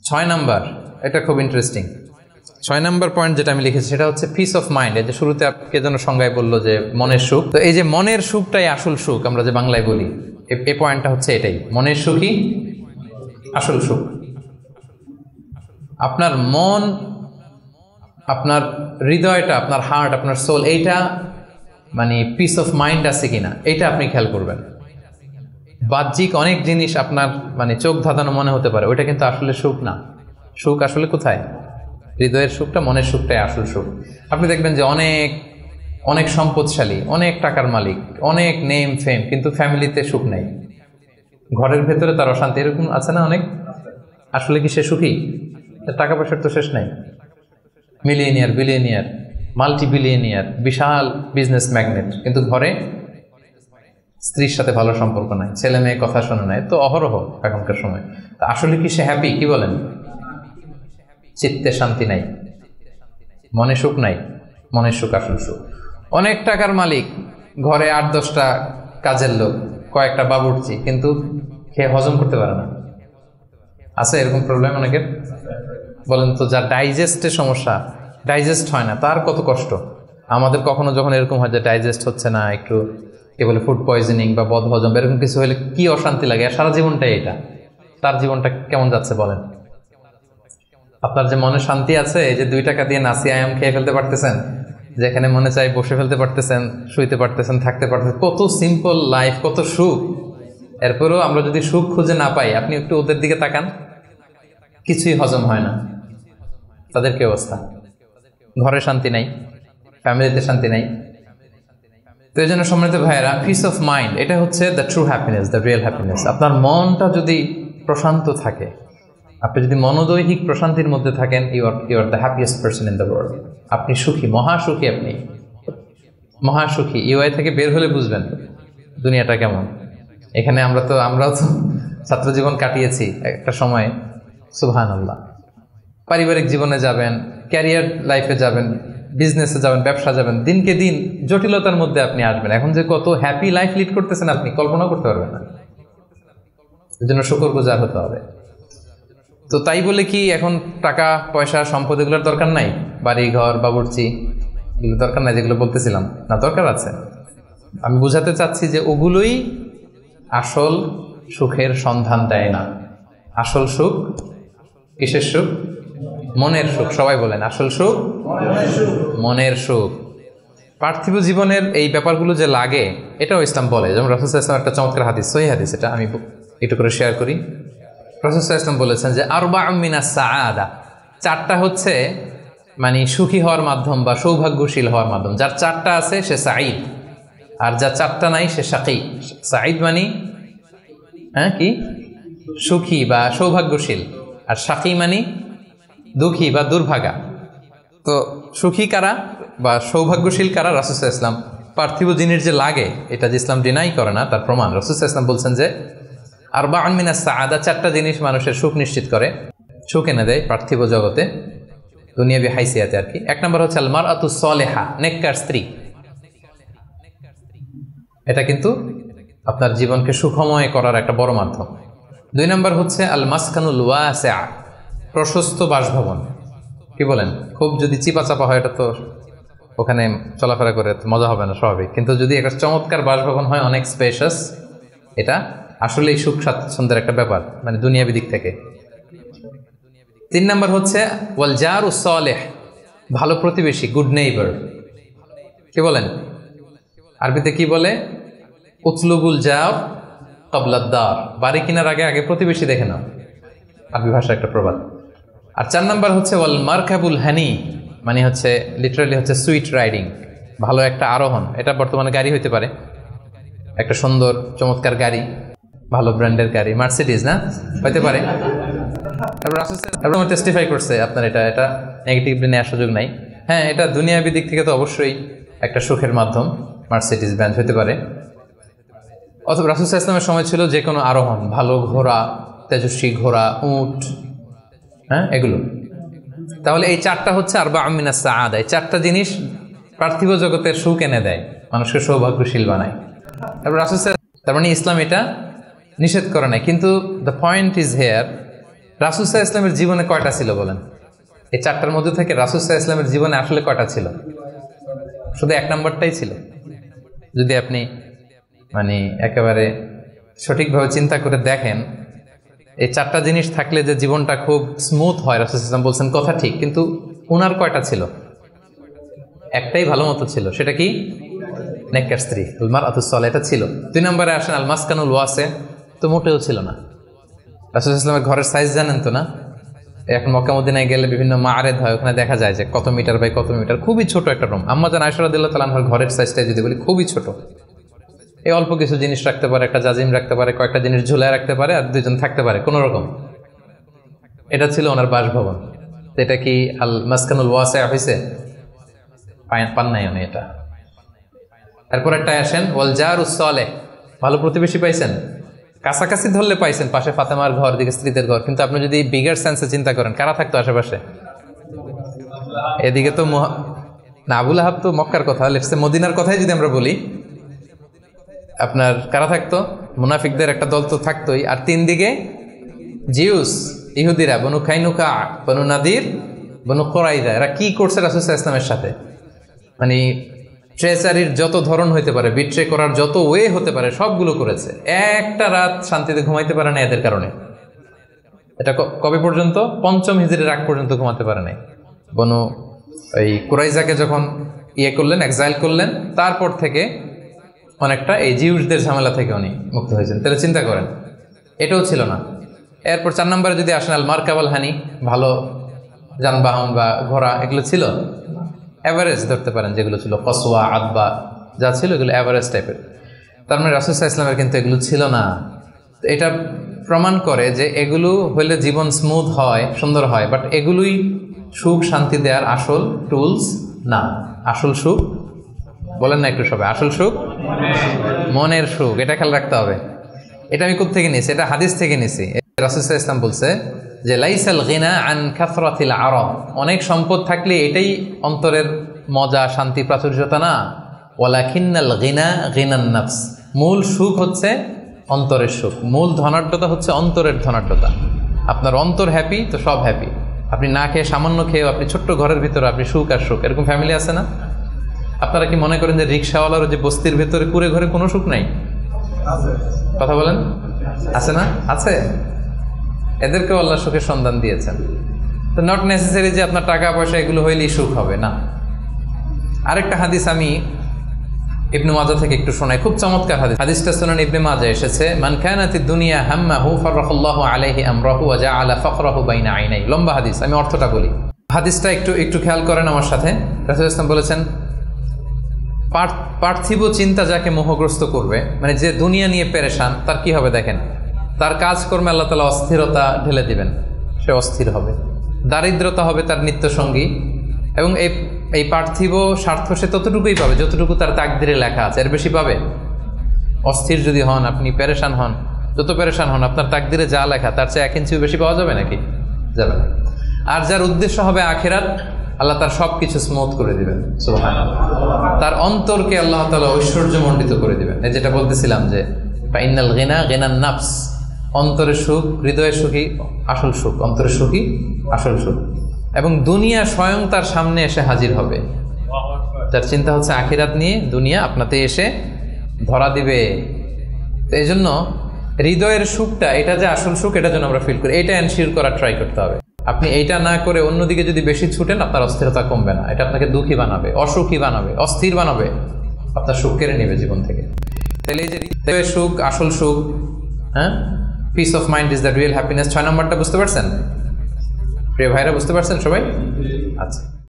6 number, এটা খুব interesting. 6 number point যেটা আমি লিখেছি সেটা হচ্ছে পিস অফ মাইন্ড। এই যে শুরুতে কে যেন সংজ্ঞায় বললো যে মনের সুখ, তো এই যে মনের সুখটাই আসল সুখ আমরা যে বাংলায় বলি, এই পয়েন্টটা হচ্ছে এটাই, মনের সুখই আসল সুখ। আপনার মন, আপনার হৃদয়টা, আপনার হার্ট, আপনার সোল, এইটা মানে পিস অফ মাইন্ড আছে কিনা এইটা আপনি খেয়াল করবেন। বাহ্যিক অনেক জিনিস আপনার মানে চোখ ধাঁধানো মনে হতে পারে, ওইটা কিন্তু আসলে সুখ না। সুখ আসলে কোথায়? হৃদয়ের সুখটা, মনের সুখটাই আসল সুখ। আপনি দেখবেন যে অনেক অনেক সম্পদশালী, অনেক টাকার মালিক, অনেক নেম ফেম, কিন্তু ফ্যামিলিতে সুখ নেই, ঘরের ভেতরে তার অশান্তি, এরকম আছে না অনেক? আসলে কি সে সুখী? টাকা পয়সার তো শেষ নাই, মিলিয়নিয়ার, বিলিয়নিয়ার, মাল্টি বিলিয়নিয়ার, বিশাল বিজনেস ম্যাগনেট, কিন্তু ঘরে স্ত্রীর সাথে ভালো সম্পর্ক নাই, ছেলে মেয়ে কথা শোনে নাই, তো অহরহ এখনকার সময়। তা আসলে কি সে হ্যাপি? কি বলেন? চিত্তে শান্তি নাই, মনে সুখ নাই। মনের সুখ আসল সুখ। অনেক টাকার মালিক, ঘরে 8-10টা কাজের লোক, কয়েকটা বাবুর্চি, কিন্তু খেয়ে হজম করতে পারে না। আছে এরকম প্রবলেম অনেকের? বলেন তো, যার ডাইজেস্টের সমস্যা, ডাইজেস্ট হয় না, তার কত কষ্ট। আমাদের কখনো যখন এরকম হয় যে ডাইজেস্ট হচ্ছে না, একটু কে বলে ফুড পয়জনিং বা বদ হজম, এরকম কিছু হলে কি অশান্তি লাগে। আর সারা জীবনটাই এটা, তার জীবনটা কেমন যাচ্ছে বলেন? আপনার যে মনে শান্তি আছে, এই যে 2 টাকা দিয়ে নাসি আয়াম খেয়ে ফেলতে পারতেছেন, যেখানে মনে চাই বসে ফেলতে পারতেছেন, শুইতে পারতেছেন, থাকতে পারতেছেন, কত সিম্পল লাইফ, কত সুখ। এরপরেও আমরা যদি সুখ খুঁজে না পাই, আপনি একটু ওদের দিকে তাকান, কিছুই হজম হয় না। তাদের কি অবস্থা? ঘরে শান্তি নাই, ফ্যামিলিতে শান্তি নাই। তো এই জন্য সম্মানিত ভাইয়েরা, পিস অফ মাইন্ড এটা হচ্ছে the true happiness, the real happiness. আপনার মনটা যদি প্রশান্ত থাকে, আপনি যদি মনোদৈহিক প্রশান্তির মধ্যে থাকেন, you are the happiest person in the world. আপনি সুখী, মহাসুখী, আপনি মহাসুখী। ইউআই থেকে বের হলে বুঝবেন দুনিয়াটা কেমন। এখানে আমরাও তো ছাত্র জীবন কাটিয়েছি একটা সময়, সুবহানাল্লাহ। পারিবারিক জীবনে যাবেন, ক্যারিয়ার লাইফে যাবেন, বিজনেসে যাবেন, ব্যবসা যাবেন, দিনকে দিন জটিলতার মধ্যে আপনি আসবেন। এখন যে কত হ্যাপি লাইফ লিড করতেছেন আপনি কল্পনা করতে পারবেন না। এর জন্য শুকরগুজার হতে হবে। তো তাই বলে কি এখন টাকা পয়সা সম্পদ এগুলোর দরকার নাই? বাড়ি ঘর বাবুর্চি এগুলো দরকার নাই যেগুলো বলতেছিলাম না? দরকার আছে। আমি বুঝাতে চাচ্ছি যে ওগুলোই আসল সুখের সন্ধান দেয় না। আসল সুখ কিসের সুখ? মনের সুখ। সবাই বলেন আসল সুখ মনের সুখ। পার্থিব জীবনের এই ব্যাপারগুলো যে লাগে, এটাও ইসলাম বলে। যেমন রাসূল সাল্লাল্লাহু আলাইহি ওয়াসাল্লাম একটা চমৎকার হাদিস, সহিহ হাদিস, এটা আমি একটু করে শেয়ার করি। রাসূল সাল্লাল্লাহু আলাইহি ওয়াসাল্লাম বলেছেন যে আরবাউম মিনাস সাআদা, 4টা হচ্ছে মানে সুখী হওয়ার মাধ্যম বা সৌভাগ্যশীল হওয়ার মাধ্যম। যার 4টা আছে সে সাঈদ, আর যার 4টা নাই সে শাকী। সাঈদ মানে কি? সুখী বা সৌভাগ্যশীল, আর শাকী মানে দুঃখী বা দুর্ভাগা। তো সুখী কারা বা সৌভাগ্যশীল কারা? রাসূল সাল্লাল্লাহু আলাইহি ওয়াসাল্লাম পার্থিব জিনিস যে লাগে এটা যে ইসলাম ডিনাই করে না, তার প্রমাণ রাসূল সাল্লাল্লাহু আলাইহি ওয়াসাল্লাম বলছেন যে আরবাউন মিনাস সাআদা, 4টা জিনিস মানুষের সুখ নিশ্চিত করে, সুখ এনে দেয় পার্থিব জগতে, দুনিয়াবি হাইসিয়াতে আর কি। 1 নম্বর হচ্ছে আল মারআতুস সালিহা, নেককার স্ত্রী। এটা কিন্তু আপনার জীবনকে সুখময় করার একটা বড় মাধ্যম। 2 নম্বর হচ্ছে আল মাসকানুল ওয়াসিআ, প্রশস্ত বাসভবন। কি বলেন? খুব যদি চিপা চাপা হয়, এটা তো ওখানে চলাফেরা করে মজা হবে না, স্বাভাবিক। কিন্তু যদি একটা চমৎকার বাসভবন হয়, অনেক স্পেশাস, এটা আসলেই সুখ স্বাচ্ছন্দ্যের একটা ব্যাপার, মানে দুনিয়াবি দিক থেকে। 3 নম্বর হচ্ছে ওয়াল জারুস সালিহ, ভালো প্রতিবেশী, গুড নেইবার। কি বলেন? আরবিতে কি বলে? উতলুবুল জার ক্বাবলাদ দার, বাড়ি কেনার আগে আগে প্রতিবেশী দেখে নাও, আরবি ভাষার একটা প্রবাদ। আর 4 নম্বর হচ্ছে ওয়াল মারকাবুল হানি, মানে হচ্ছে লিটারালি হচ্ছে সুইট রাইডিং, ভালো একটা আরোহণ। এটা বর্তমানে গাড়ি হইতে পারে, একটা সুন্দর চমৎকার গাড়ি, ভালো ব্র্যান্ডের গাড়ি, মার্সিডিজ না হইতে পারে। তারপর টেস্টিফাই করছে আপনার এটা নেগেটিভলি নেওয়ার সুযোগ নাই। হ্যাঁ, এটা দুনিয়াবি দিক থেকে তো অবশ্যই একটা সুখের মাধ্যম, মার্সিডিজ ব্র্যান্ড হতে পারে। অথবা রাসূল সাল্লাল্লাহু আলাইহি ওয়াসাল্লামের সময় ছিল যে কোনো আরোহণ, ভালো ঘোড়া, তেজস্বী ঘোড়া, উট, হ্যাঁ এগুলো। তাহলে এই 4টা হচ্ছে আরবাউম মিনাস সাআদা। এই 4টা জিনিস পার্থিব জগতের সুখ এনে দেয়, মানুষকে সৌভাগ্যশীল বানায়। তারপর রাসূল সাল্লাল্লাহু আলাইহি ওয়াসাল্লাম, তার মানে ইসলাম এটা নিষেধ করে নাই। কিন্তু দ্য পয়েন্ট ইজ হেয়ার, রাসূল সাল্লাল্লাহু আলাইহি ওয়াসাল্লামের জীবনে কয়টা ছিল বলেন? এই চারটার মধ্যে থেকে রাসূল সাল্লাল্লাহু আলাইহি ওয়াসাল্লামের জীবনে আসলে কয়টা ছিল? শুধু এক নম্বরটাই ছিল। যদি আপনি মানে একেবারে সঠিকভাবে চিন্তা করে দেখেন, এই চারটা জিনিস থাকলে যে জীবনটা খুব স্মুথ হয়, রাসূল সাল্লাল্লাহু আলাইহি ওয়াসাল্লাম বলছেন কথা ঠিক, কিন্তু ওনার কয়টা ছিল? একটাই ভালো মতো ছিল। সেটা কি? নেককার স্ত্রী, আল মারআতুস সালিহা, এটা ছিল। 2 নম্বরে আসেন আল মাসকানুল ওয়াসি, তো মোটেও ছিল না। রাসূল সাল্লাল্লাহু আলাইহি ওয়াসাল্লামের ঘরের সাইজ জানেন তো না? এখন মক্কা মদিনায় গেলে বিভিন্ন মাআরেদ হয়, ওখানে দেখা যায় যে কত মিটার বাই কত মিটার, খুবই ছোট একটা রুম। আম্মা জান আয়েশা রাদিয়াল্লাহু তাআলা আনহার ঘরের সাইজটা যদি বলি খুবই ছোট। এই অল্প কিছু জিনিস রাখতে পারে, একটা জাজিম রাখতে পারে, কয়েকটা জিনিস ঝুলায় রাখতে পারে, আর দুইজন থাকতে পারে কোন রকম। এটা ছিল ওনার বাসভবন। এটা কি আল মাসকানুল ওয়াসি হইছে? পান নাই উনি এটা। তারপর একটা আসেন ওয়াল জারুস সালেহ, ভালো প্রতিবেশী পাইছেন, কাছাকাছি ধরলে পাইছেন, পাশে ফাতেমার ঘর, দিকে স্ত্রীদের ঘর। কিন্তু আপনি যদি বিগার সেন্সে চিন্তা করেন, কারা থাকতো আশেপাশে? এদিকে তো না, আবুল আহাব তো মক্কার কথা, লেফসে মদিনার কথাই যদি আমরা বলি, আপনার কারা থাকতো? মুনাফিকদের একটা দল তো থাকতোই, আর 3 দিকে জিউস, ইহুদিরা, বনু কাইনুকা, বনু নাদির, বনু কুরাইজা। এরা কি করছে রাসূল সাল্লাল্লাহু আলাইহি ওয়াসাল্লামের সাথে? মানে ট্রেচারির যত ধরন হইতে পারে, বিট্রে করার যত ওয়ে হতে পারে, সবগুলো করেছে। একটা রাত শান্তিতে ঘুমাইতে পারে না এদের কারণে। এটা কবে পর্যন্ত? 5ম হিজরির আগ পর্যন্ত ঘুমাতে পারে নাই। বনু ওই কুরাইজাকে যখন করলেন, এক্সাইল করলেন, তারপর থেকে অনেকটা এই জিউসদের ঝামেলা থেকে উনি মুক্ত হয়েছেন। তাহলে চিন্তা করেন, এটাও ছিল না। এরপর 4 নম্বরে যদি আসেন আল মারকাবাল হানি, ভালো যানবাহন বা ঘোড়া, এগুলো ছিল অ্যাভারেজ ধরতে পারেন, যেগুলো ছিল কসওয়া, আদবা, যা ছিল এগুলো অ্যাভারেজ টাইপের। তার মানে রাসূল সাল্লাল্লাহু আলাইহি ওয়াসাল্লামের কিন্তু এগুলো ছিল না। এটা প্রমাণ করে যে এগুলো হইলে জীবন স্মুথ হয়, সুন্দর হয়, বাট এগুলোই সুখ শান্তি দেওয়ার আসল টুলস না। আসল সুখ বলেন না একটু সবাই, আসল সুখ মনের সুখ, এটা খেয়াল রাখতে হবে। এটা আমি কোথা থেকে নিয়েছি? এটা হাদিস থেকে নিয়েছি। রাসূল সাল্লাল্লাহু আলাইহি ওয়াসাল্লাম বলছে যে লাইসাল গিনা আন কাসরাতিল আরাব, অনেক সম্পদ থাকলে এটাই অন্তরের মজা, শান্তি, প্রাচুর্যতা না। ওয়ালাকিন্নাল গিনা গিনান নাফস, মূল সুখ হচ্ছে অন্তরের সুখ, মূল ধনাঢ্যতা হচ্ছে অন্তরের ধনাঢ্যতা। আপনার অন্তর হ্যাপি তো সব হ্যাপি। আপনি না খেয়ে, সামান্য খেয়েও, আপনি ছোট্ট ঘরের ভিতরে আপনি সুখ আর সুখ, এরকম ফ্যামিলি আছে না? আপনারা কি মনে করেন যে রিক্সাওয়ালার যে বস্তির ভেতরে কুড়ে ঘরে কোনো সুখ নাই? কথা বলেন, আছে না? আছে। এদেরকেও আল্লাহ সুখের সন্ধান দিয়েছেন। তো নট নেসেসারি যে আপনার টাকা পয়সা এগুলো হইলেই সুখ হবে না। আরেকটা হাদিস আমি ইবনে মাজাহ থেকে একটু শোনাই, খুব চমৎকার হাদিস। হাদিসটা সুনান ইবনে মাজাহ এসেছে, মান কানাতিদ দুনিয়া হাম্মাহু ফারাখাল্লাহু আলাইহি আমরাহু ওয়া জাআলা ফাকরাহু বাইনা আইনাই। লম্বা হাদিস, আমি অর্থটা বলি। হাদিসটা একটু খেয়াল করেন আমার সাথে। রাসূল সাল্লাল্লাহু আলাইহি ওয়াসাল্লাম বলেছেন, পার্থিব চিন্তা যাকে মোহগ্রস্ত করবে, মানে যে দুনিয়া নিয়ে পেরেশান, তার কি হবে দেখেন? তার কাজকর্মে আল্লাহ তাআলা অস্থিরতা ঢেলে দিবেন, সে অস্থির হবে। দারিদ্রতা হবে তার নিত্যসঙ্গী, এবং এই পার্থিব স্বার্থ সে ততটুকুই পাবে যতটুকু তার তাকদিরে লেখা আছে, এর বেশি পাবে? অস্থির যদি হন, আপনি পেরেশান হন, যত পেরেশান হন, আপনার তাকদিরে যা লেখা তার চেয়ে 1 ইঞ্চিও বেশি পাওয়া যাবে নাকি? যাবে না। আর যার উদ্দেশ্য হবে আখিরাত, আল্লাহ তার সবকিছু স্মুথ করে দিবেন, সুবহানাল্লাহ। তার অন্তরকে আল্লাহ তাআলা ঐশ্বর্যমণ্ডিত করে দিবেন। এই যেটা বলতেছিলাম যে ফাইনাল গিনা গিনান নাফস, অন্তরের সুখ, হৃদয়ের সুখী আসল সুখ, অন্তরের সুখী আসল সুখ। এবং দুনিয়া স্বয়ং তার সামনে এসে হাজির হবে। যার চিন্তা হচ্ছে আখিরাত নিয়ে, দুনিয়া আপনাতে এসে ধরা দিবে। তো এই জন্য হৃদয়ের সুখটা, এটা যে আসল সুখ, এটা যেন আমরা ফিল করি, এটা এনশিওর করার ট্রাই করতে হবে। আপনি এইটা না করে অন্যদিকে যদি বেশি ছুটেন, আপনার অস্থিরতা কমবে না, এটা আপনাকে দুঃখী বানাবে, অসুখী বানাবে, অস্থির বানাবে, আপনার সুখ কেড়ে নেবে জীবন থেকে। তাহলে এই যে হৃদয়ের সুখ আসল সুখ, হ্যাঁ, piece of mind is the real happiness. 6 নম্বরটা বুঝতে পারছেন প্রিয় ভাইরা? বুঝতে পারছেন সবাই? আচ্ছা।